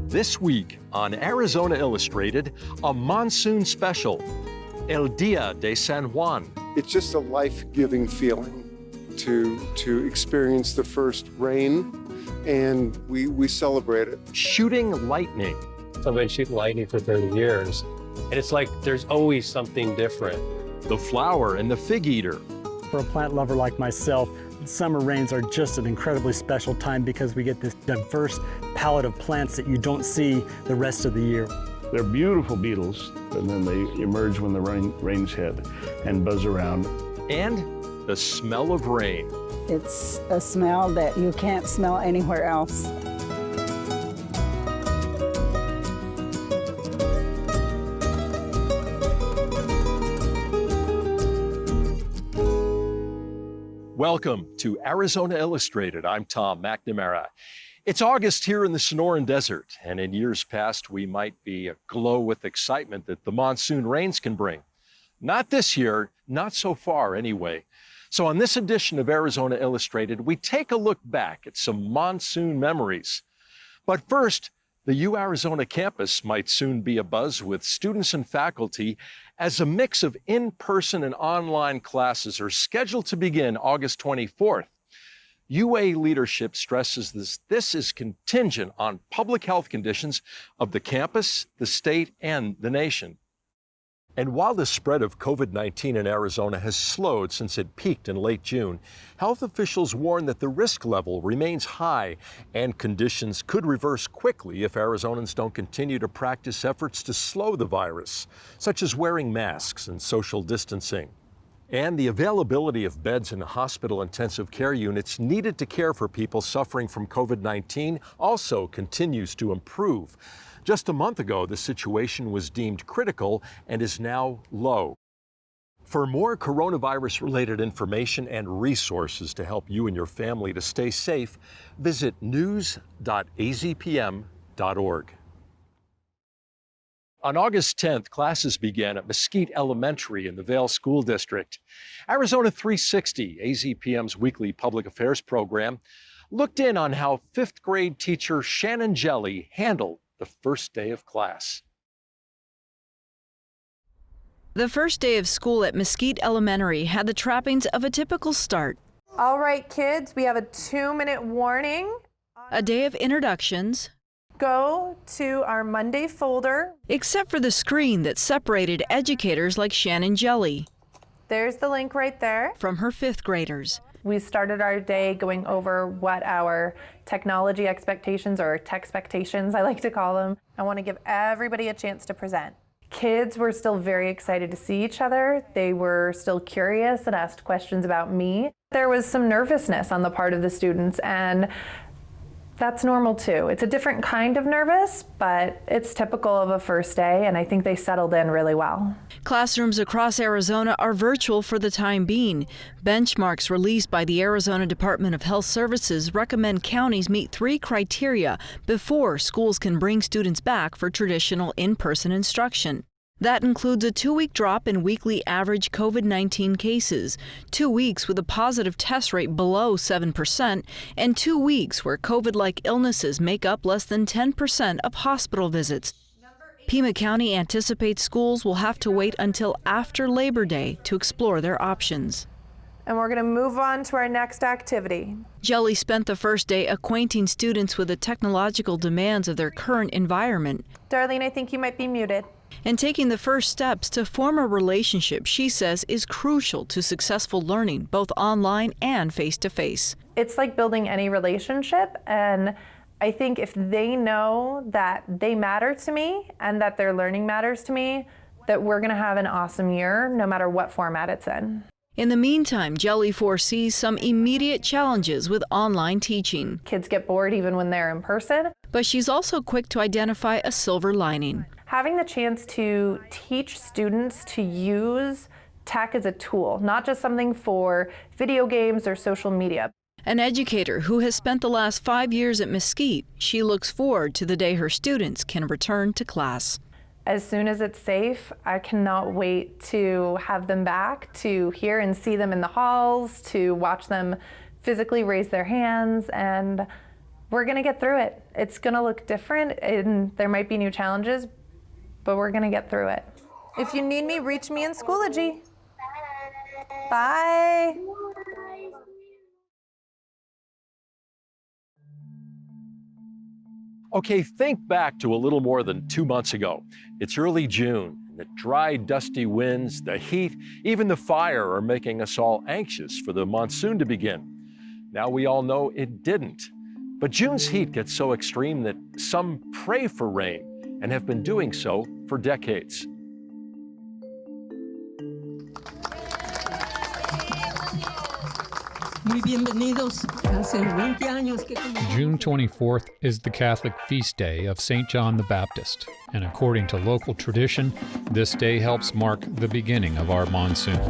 This week on Arizona Illustrated, a monsoon special, El Dia de San Juan. It's just a life-giving feeling to experience the first rain, and we celebrate it. Shooting lightning. So I've been shooting lightning for 30 years, and it's like there's always something different. The flower and the Figeater. For a plant lover like myself, summer rains are just an incredibly special time because we get this diverse palette of plants that you don't see the rest of the year. They're beautiful beetles, and then they emerge when the rains hit and buzz around. And the smell of rain. It's a smell that you can't smell anywhere else. Welcome to Arizona Illustrated. I'm Tom McNamara. It's August here in the Sonoran Desert, and in years past, we might be aglow with excitement that the monsoon rains can bring. Not this year, not so far anyway. So on this edition of Arizona Illustrated, we take a look back at some monsoon memories. But first, the U-Arizona campus might soon be abuzz with students and faculty as a mix of in-person and online classes are scheduled to begin August 24th. UA leadership stresses this is contingent on public health conditions of the campus, the state, and the nation. And while the spread of COVID-19 in Arizona has slowed since it peaked in late June, health officials warn that the risk level remains high and conditions could reverse quickly if Arizonans don't continue to practice efforts to slow the virus, such as wearing masks and social distancing. And the availability of beds in hospital intensive care units needed to care for people suffering from COVID-19 also continues to improve. Just a month ago, the situation was deemed critical and is now low. For more coronavirus-related information and resources to help you and your family to stay safe, visit news.azpm.org. On August 10th, classes began at Mesquite Elementary in the Vail School District. Arizona 360, AZPM's weekly public affairs program, looked in on how fifth grade teacher Shannon Jelly handled the first day of class. The first day of school at Mesquite Elementary had the trappings of a typical start. All right, kids, we have a 2-minute warning. A day of introductions. Go to our Monday folder. Except for the screen that separated educators like Shannon Jelly. There's the link right there. From her fifth graders. We started our day going over what our technology expectations, or tech-spectations, I like to call them. I want to give everybody a chance to present. Kids were still very excited to see each other. They were still curious and asked questions about me. There was some nervousness on the part of the students, and that's normal too. It's a different kind of nervous, but it's typical of a first day, and I think they settled in really well. Classrooms across Arizona are virtual for the time being. Benchmarks released by the Arizona Department of Health Services recommend counties meet 3 criteria before schools can bring students back for traditional in-person instruction. That includes a 2-week drop in weekly average COVID-19 cases, 2 weeks with a positive test rate below 7%, and 2 weeks where COVID-like illnesses make up less than 10% of hospital visits. Pima County anticipates schools will have to wait until after Labor Day to explore their options. And we're going to move on to our next activity. Jelly spent the first day acquainting students with the technological demands of their current environment. Darlene, I think you might be muted. And taking the first steps to form a relationship she says is crucial to successful learning, both online and face-to-face. It's like building any relationship, and I think if they know that they matter to me and that their learning matters to me, that we're going to have an awesome year no matter what format it's in. In the meantime, Jelly foresees some immediate challenges with online teaching. Kids get bored even when they're in person. But she's also quick to identify a silver lining. Having the chance to teach students to use tech as a tool, not just something for video games or social media. An educator who has spent the last 5 years at Mesquite, she looks forward to the day her students can return to class. As soon as it's safe, I cannot wait to have them back, to hear and see them in the halls, to watch them physically raise their hands, and We're gonna get through it. It's gonna look different and there might be new challenges, but we're gonna get through it. If you need me, reach me in Schoology. Bye. Okay, think back to a little more than 2 months ago. It's early June. The dry, dusty winds, the heat, even the fire are making us all anxious for the monsoon to begin. Now we all know it didn't. But June's heat gets so extreme that some pray for rain and have been doing so for decades. June 24th is the Catholic feast day of St. John the Baptist, and according to local tradition, this day helps mark the beginning of our monsoon,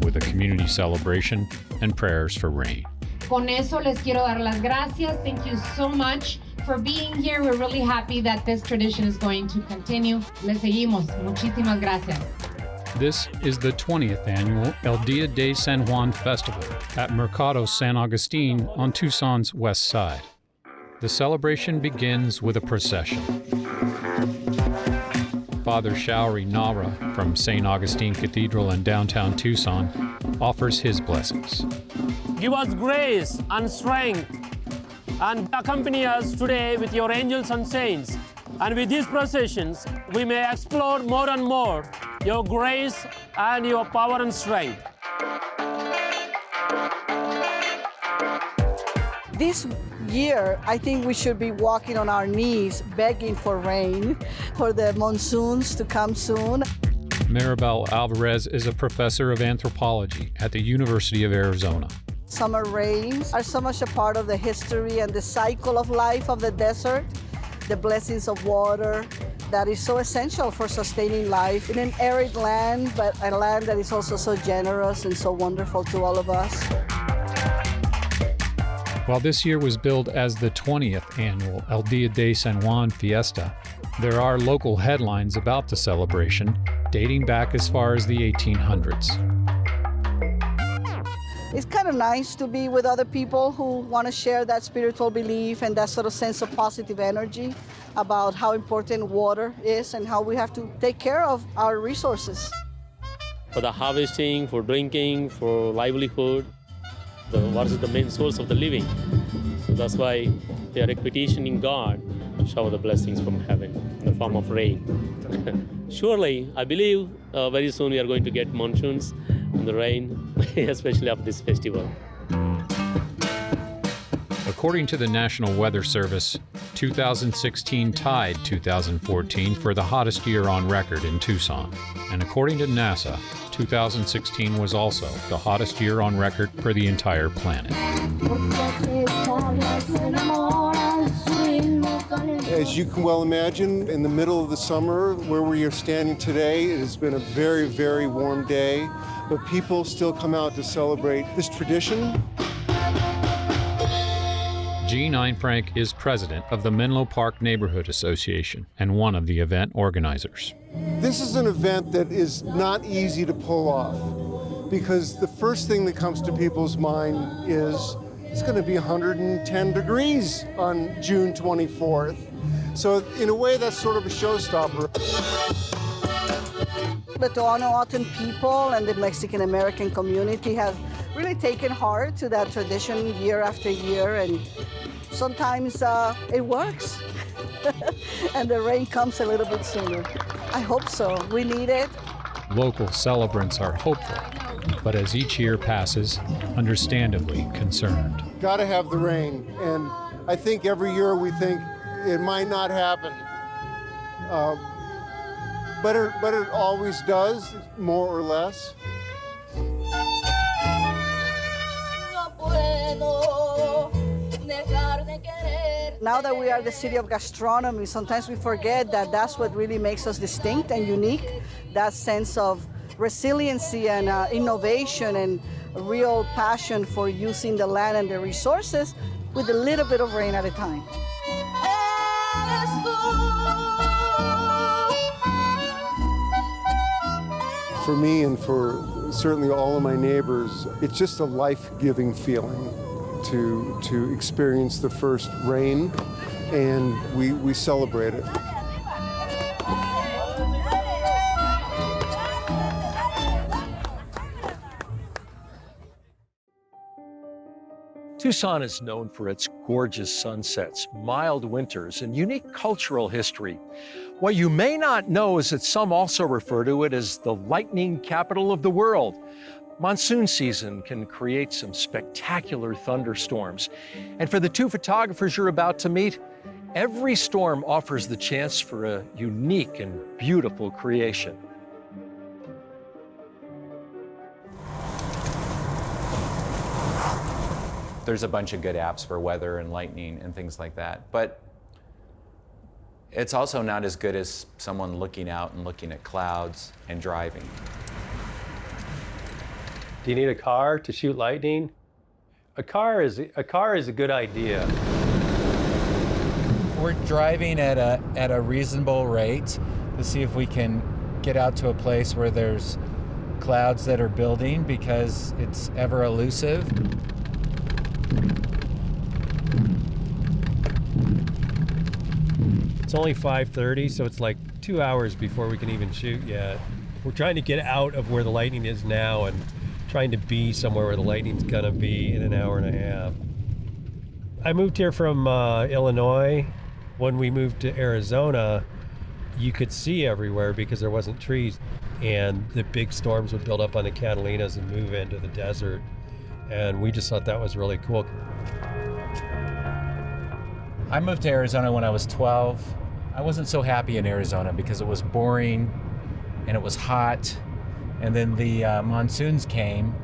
with a community celebration and prayers for rain. Con eso les quiero dar las gracias. Thank you so much for being here. We're really happy that this tradition is going to continue. Les seguimos. Muchísimas gracias. This is the 20th annual El Dia de San Juan festival at Mercado San Agustin on Tucson's west side. The celebration begins with a procession. Father Showery Nara from St. Augustine Cathedral in downtown Tucson offers his blessings. Give us grace and strength and accompany us today with your angels and saints. And with these processions, we may explore more and more your grace and your power and strength. This year, I think we should be walking on our knees, begging for rain, for the monsoons to come soon. Maribel Alvarez is a professor of anthropology at the University of Arizona. Summer rains are so much a part of the history and the cycle of life of the desert, the blessings of water that is so essential for sustaining life in an arid land, but a land that is also so generous and so wonderful to all of us. While this year was billed as the 20th annual El Dia de San Juan fiesta, there are local headlines about the celebration dating back as far as the 1800s. It's kind of nice to be with other people who want to share that spiritual belief and that sort of sense of positive energy about how important water is and how we have to take care of our resources. For the harvesting, for drinking, for livelihood, water is the main source of the living. So that's why they are petitioning God to shower the blessings from heaven in the form of rain. Surely, I believe very soon we are going to get monsoons and the rain, especially after this festival. According to the National Weather Service, 2016 tied 2014 for the hottest year on record in Tucson. And according to NASA, 2016 was also the hottest year on record for the entire planet. As you can well imagine, in the middle of the summer, where we are standing today, it has been a very, very warm day, but people still come out to celebrate this tradition. Jean Einfrank is president of the Menlo Park Neighborhood Association and one of the event organizers. This is an event that is not easy to pull off because the first thing that comes to people's mind is it's going to be 110 degrees on June 24th. So in a way, that's sort of a showstopper. The Tohono O'odham people and the Mexican-American community have really taken heart to that tradition year after year, and sometimes it works. And the rain comes a little bit sooner. I hope so. We need it. Local celebrants are hopeful, but as each year passes, understandably concerned. Gotta have the rain, and I think every year we think it might not happen. But it always does, more or less. Now that we are the city of gastronomy, sometimes we forget that that's what really makes us distinct and unique, that sense of resiliency and innovation and a real passion for using the land and the resources with a little bit of rain at a time. For me and for certainly all of my neighbors, it's just a life-giving feeling to experience the first rain, and we celebrate it. Tucson is known for its gorgeous sunsets, mild winters, and unique cultural history. What you may not know is that some also refer to it as the lightning capital of the world. Monsoon season can create some spectacular thunderstorms. And for the two photographers you're about to meet, every storm offers the chance for a unique and beautiful creation. There's a bunch of good apps for weather and lightning and things like that, but it's also not as good as someone looking out and looking at clouds and driving. Do you need a car to shoot lightning? A car is a good idea. We're driving at a reasonable rate to see if we can get out to a place where there's clouds that are building, because it's ever elusive. It's only 5:30, so it's like 2 hours before we can even shoot yet. We're trying to get out of where the lightning is now and trying to be somewhere where the lightning's gonna be in an hour and a half. I moved here from Illinois. When we moved to Arizona, you could see everywhere because there wasn't trees, and the big storms would build up on the Catalinas and move into the desert. And we just thought that was really cool. I moved to Arizona when I was 12. I wasn't so happy in Arizona because it was boring and it was hot. And then the monsoons came,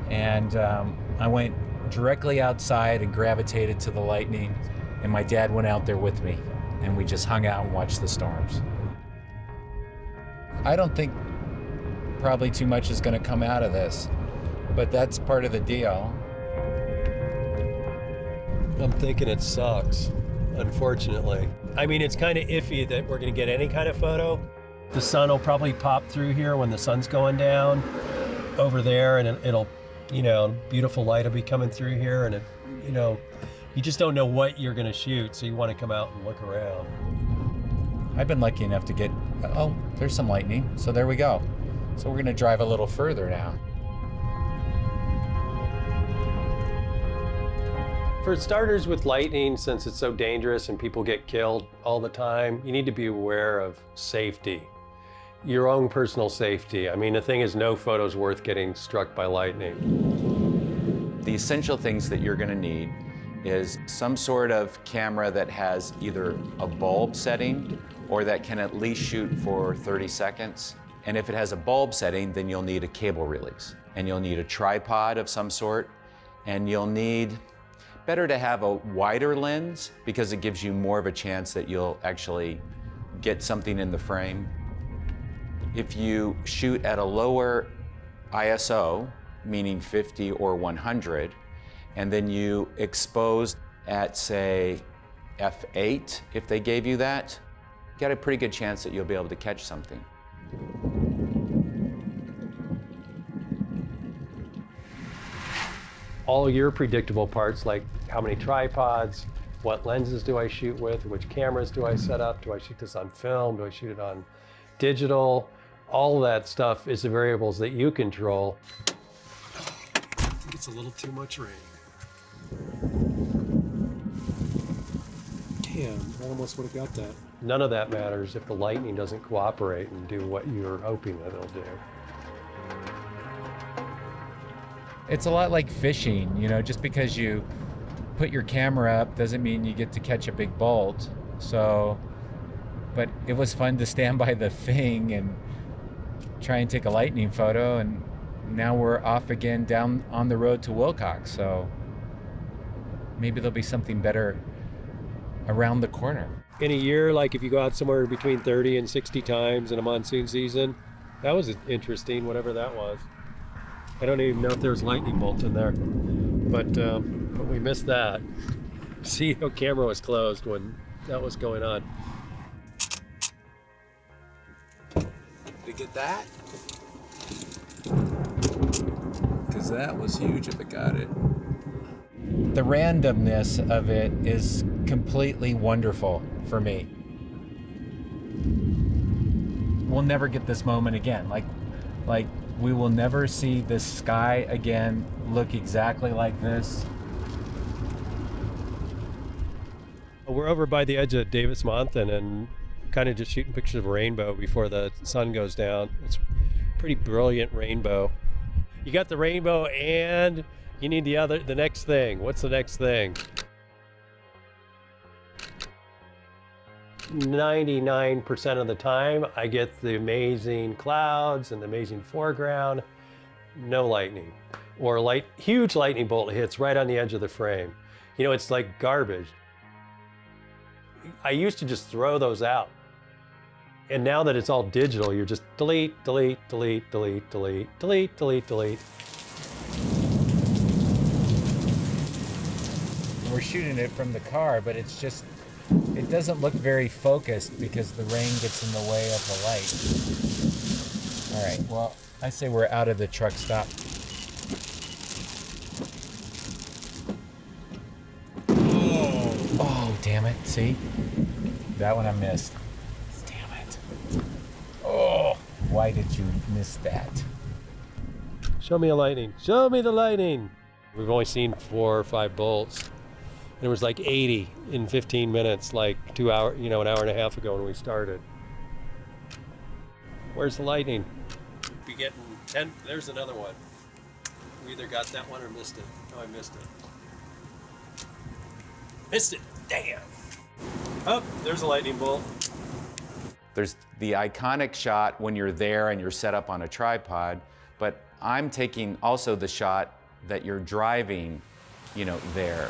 and I went directly outside and gravitated to the lightning. And my dad went out there with me, and we just hung out and watched the storms. I don't think probably too much is going to come out of this, but that's part of the deal. I'm thinking it sucks, unfortunately. I mean, it's kind of iffy that we're going to get any kind of photo. The sun will probably pop through here when the sun's going down over there, and it'll, beautiful light will be coming through here, and you just don't know what you're going to shoot, so you want to come out and look around. I've been lucky enough to get, oh, there's some lightning, so there we go. So we're going to drive a little further now. For starters, with lightning, since it's so dangerous and people get killed all the time, you need to be aware of safety, your own personal safety. I mean, the thing is, no photo's worth getting struck by lightning. The essential things that you're going to need is some sort of camera that has either a bulb setting or that can at least shoot for 30 seconds. And if it has a bulb setting, then you'll need a cable release. And you'll need a tripod of some sort. And you'll need, better to have a wider lens because it gives you more of a chance that you'll actually get something in the frame. If you shoot at a lower ISO, meaning 50 or 100, and then you expose at, say, f8, if they gave you that, you got a pretty good chance that you'll be able to catch something. All your predictable parts, like how many tripods, what lenses do I shoot with, which cameras do I set up, do I shoot this on film, do I shoot it on digital, all that stuff is the variables that you control. I think it's a little too much rain. Damn, I almost would have got that. None of that matters if the lightning doesn't cooperate and do what you're hoping that it'll do. It's a lot like fishing, just because you put your camera up doesn't mean you get to catch a big bolt. So, but it was fun to stand by the thing and try and take a lightning photo, and now we're off again down on the road to Wilcox, so maybe there'll be something better around the corner. In a year, like if you go out somewhere between 30 and 60 times in a monsoon season, that was interesting, whatever that was. I don't even know if there was lightning bolts in there, but we missed that. See, no camera was closed when that was going on. Did we get that? Because that was huge if it got it. the randomness of it is completely wonderful for me. We'll never get this moment again. Like we will never see the sky again look exactly like this. We're over by the edge of Davis Mountain and kind of just shooting pictures of a rainbow before the sun goes down. It's a pretty brilliant rainbow. You got the rainbow and you need the next thing. What's the next thing? 99% of the time, I get the amazing clouds and the amazing foreground, no lightning. Or huge lightning bolt hits right on the edge of the frame. You know, it's like garbage. I used to just throw those out. And now that it's all digital, you're just delete, delete, delete, delete, delete, delete, delete, delete. We're shooting it from the car, but it doesn't look very focused because the rain gets in the way of the light. All right, well, I say we're out of the truck stop. Oh, damn it, see? That one I missed. Damn it. Oh, why did you miss that? Show me a lightning. Show me the lightning. We've only seen 4 or 5 bolts. And it was like 80 in 15 minutes, like an hour and a half ago when we started. Where's the lightning? We getting 10, there's another one. We either got that one or missed it. Oh, I missed it. Missed it, damn. Oh, there's a lightning bolt. There's the iconic shot when you're there and you're set up on a tripod, but I'm taking also the shot that you're driving, there.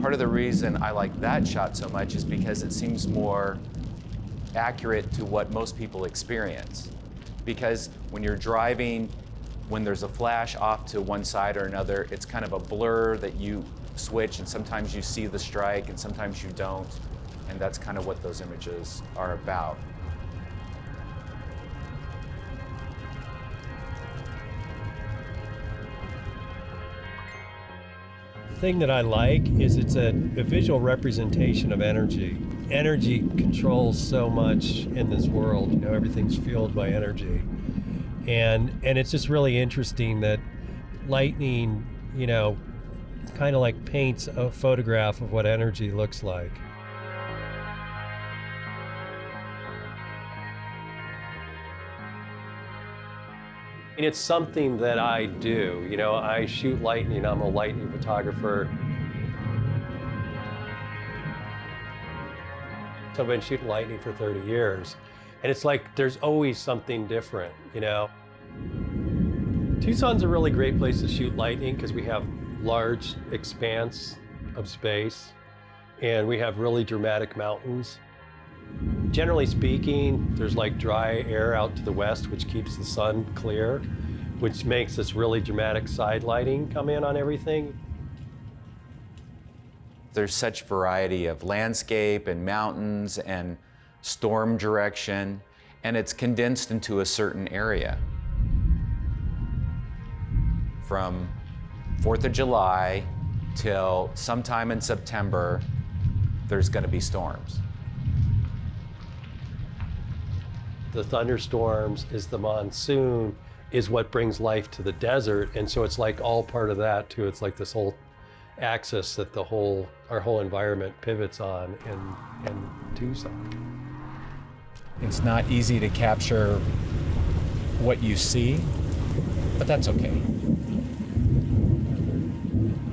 Part of the reason I like that shot so much is because it seems more accurate to what most people experience. Because when you're driving, when there's a flash off to one side or another, it's kind of a blur that you switch, and sometimes you see the strike and sometimes you don't, and that's kind of what those images are about. The thing that I like is it's a visual representation of energy. Energy controls so much in this world. Everything's fueled by energy. And it's just really interesting that lightning, kind of like paints a photograph of what energy looks like. And it's something that I do. I shoot lightning. I'm a lightning photographer. So I've been shooting lightning for 30 years. And it's like there's always something different, Tucson's a really great place to shoot lightning because we have large expanse of space and we have really dramatic mountains. Generally speaking, there's like dry air out to the west, which keeps the sun clear, which makes this really dramatic side lighting come in on everything. There's such variety of landscape and mountains and storm direction, and it's condensed into a certain area. From 4th of July till sometime in September, there's going to be storms. The thunderstorms is the monsoon is what brings life to the desert, and so it's like all part of that too. It's like this whole axis that our whole environment pivots on in Tucson. It's not easy to capture what you see, but that's okay.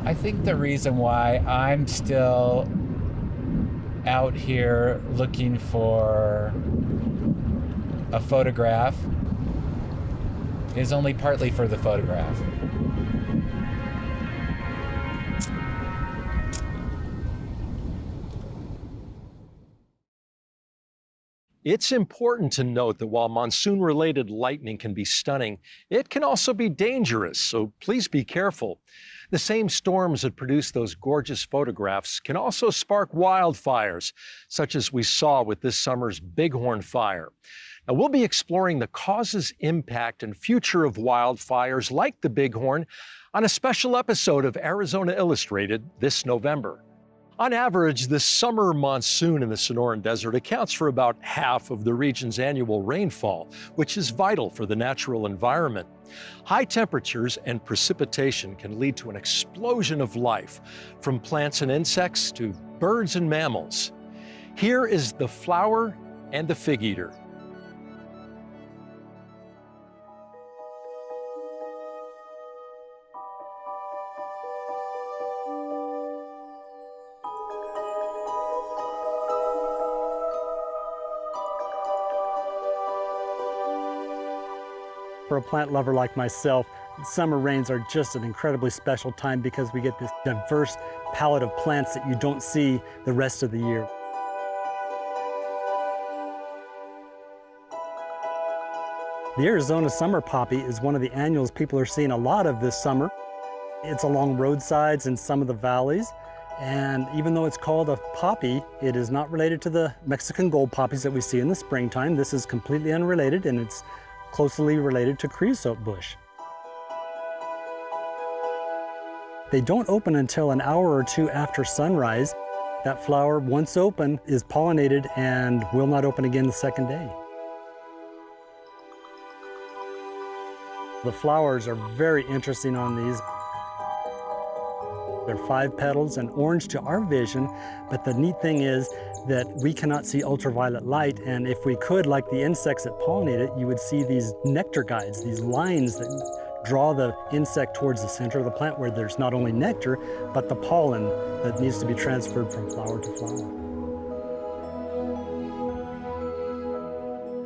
I think the reason why I'm still out here looking for a photograph is only partly for the photograph. It's important to note that while monsoon-related lightning can be stunning, it can also be dangerous, so please be careful. The same storms that produce those gorgeous photographs can also spark wildfires, such as we saw with this summer's Bighorn fire. Now, we'll be exploring the causes, impact, and future of wildfires like the Bighorn on a special episode of Arizona Illustrated this November. On average, the summer monsoon in the Sonoran Desert accounts for about half of the region's annual rainfall, which is vital for the natural environment. High temperatures and precipitation can lead to an explosion of life, from plants and insects to birds and mammals. Here is the flower and the fig-eater. For a plant lover like myself, summer rains are just an incredibly special time because we get this diverse palette of plants that you don't see the rest of the year. The Arizona summer poppy is one of the annuals people are seeing a lot of this summer. It's along roadsides in some of the valleys, and even though it's called a poppy, it is not related to the Mexican gold poppies that we see in the springtime. This is completely unrelated, and it's closely related to creosote bush. They don't open until an hour or two after sunrise. That flower, once open, is pollinated and will not open again the second day. The flowers are very interesting on these. They're 5 petals and orange to our vision, but the neat thing is that we cannot see ultraviolet light, and if we could, like the insects that pollinate it, you would see these nectar guides, these lines that draw the insect towards the center of the plant where there's not only nectar, but the pollen that needs to be transferred from flower to flower.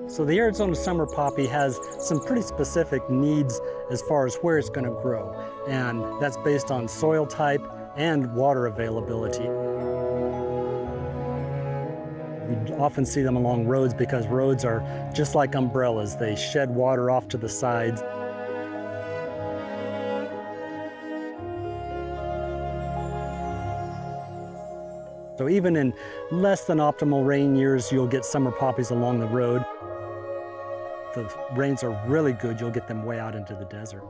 So the Arizona summer poppy has some pretty specific needs as far as where it's going to grow, and that's based on soil type and water availability. We often see them along roads because roads are just like umbrellas. They shed water off to the sides. So even in less than optimal rain years, you'll get summer poppies along the road. If the rains are really good, you'll get them way out into the desert.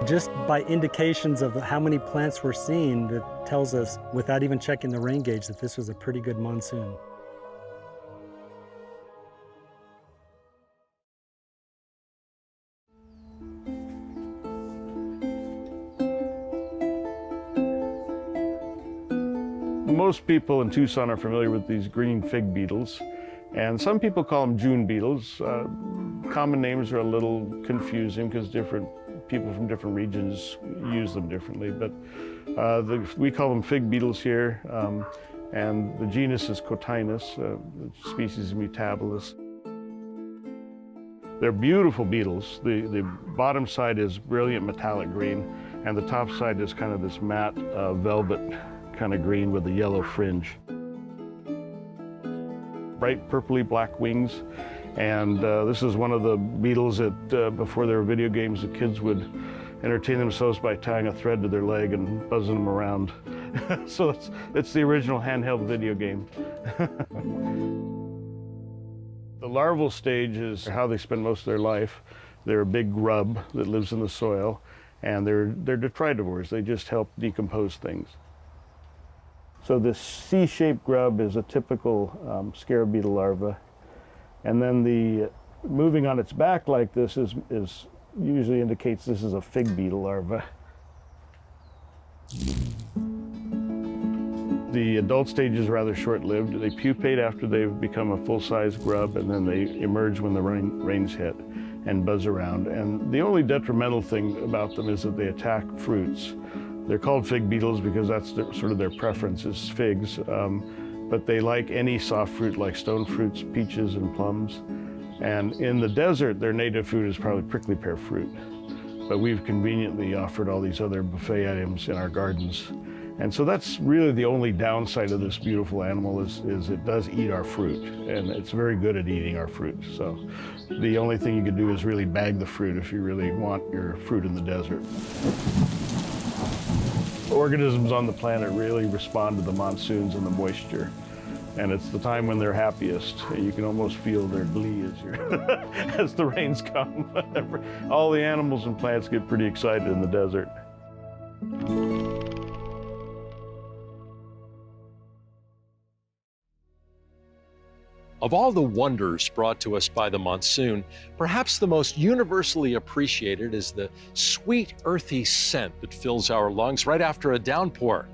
Just by indications of how many plants we're seeing, that tells us, without even checking the rain gauge, that this was a pretty good monsoon. Most people in Tucson are familiar with these green fig beetles, and some people call them June beetles. Common names are a little confusing because different people from different regions use them differently, but we call them fig beetles here, and the genus is Cotinus, the species is Mutabilis. They're beautiful beetles. The bottom side is brilliant metallic green, and the top side is kind of this matte velvet kind of green with a yellow fringe. Bright purpley black wings, and this is one of the beetles that before there were video games, the kids would entertain themselves by tying a thread to their leg and buzzing them around. So it's the original handheld video game. The larval stage is how they spend most of their life. They're a big grub that lives in the soil, and they're detritivores. They just help decompose things. So this C-shaped grub is a typical scarab beetle larva. And then the moving on its back like this is usually indicates this is a fig beetle larva. The adult stage is rather short-lived. They pupate after they've become a full-size grub, and then they emerge when the rains hit and buzz around. And the only detrimental thing about them is that they attack fruits. They're called fig beetles because that's sort of their preference is figs, but they like any soft fruit like stone fruits, peaches, and plums. And in the desert, their native food is probably prickly pear fruit. But we've conveniently offered all these other buffet items in our gardens. And so that's really the only downside of this beautiful animal is it does eat our fruit, and it's very good at eating our fruit. So the only thing you can do is really bag the fruit if you really want your fruit in the desert. Organisms on the planet really respond to the monsoons and the moisture. And it's the time when they're happiest. You can almost feel their glee as the rains come. All the animals and plants get pretty excited in the desert. Of all the wonders brought to us by the monsoon, perhaps the most universally appreciated is the sweet, earthy scent that fills our lungs right after a downpour,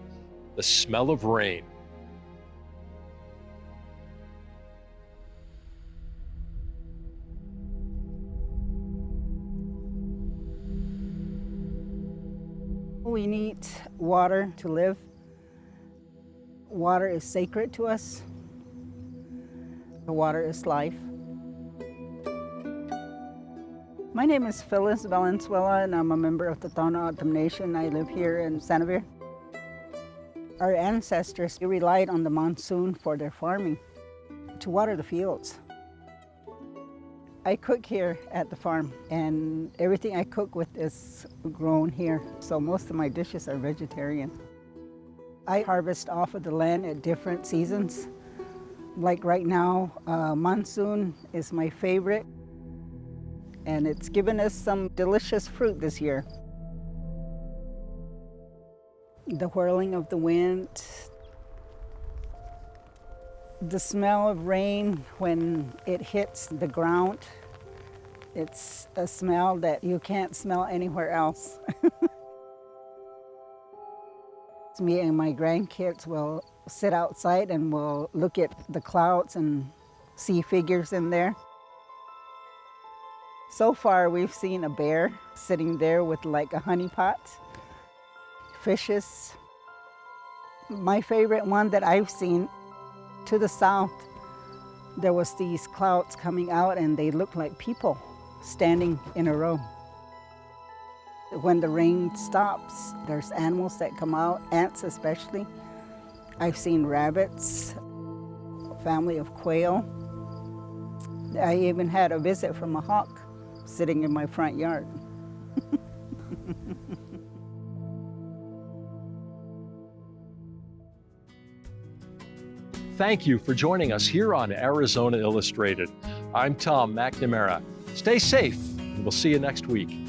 the smell of rain. We need water to live. Water is sacred to us. The water is life. My name is Phyllis Valenzuela, and I'm a member of the Tohono O'odham Nation. I live here in Sanavir. Our ancestors relied on the monsoon for their farming, to water the fields. I cook here at the farm, and everything I cook with is grown here, so most of my dishes are vegetarian. I harvest off of the land at different seasons. Like right now, monsoon is my favorite, and it's given us some delicious fruit this year. The whirling of the wind, the smell of rain when it hits the ground, it's a smell that you can't smell anywhere else. Me and my grandkids will sit outside and we'll look at the clouds and see figures in there. So far, we've seen a bear sitting there with like a honey pot, fishes. My favorite one that I've seen, to the south, there was these clouds coming out and they looked like people standing in a row. When the rain stops, there's animals that come out, ants especially. I've seen rabbits, a family of quail. I even had a visit from a hawk sitting in my front yard. Thank you for joining us here on Arizona Illustrated. I'm Tom McNamara. Stay safe, and we'll see you next week.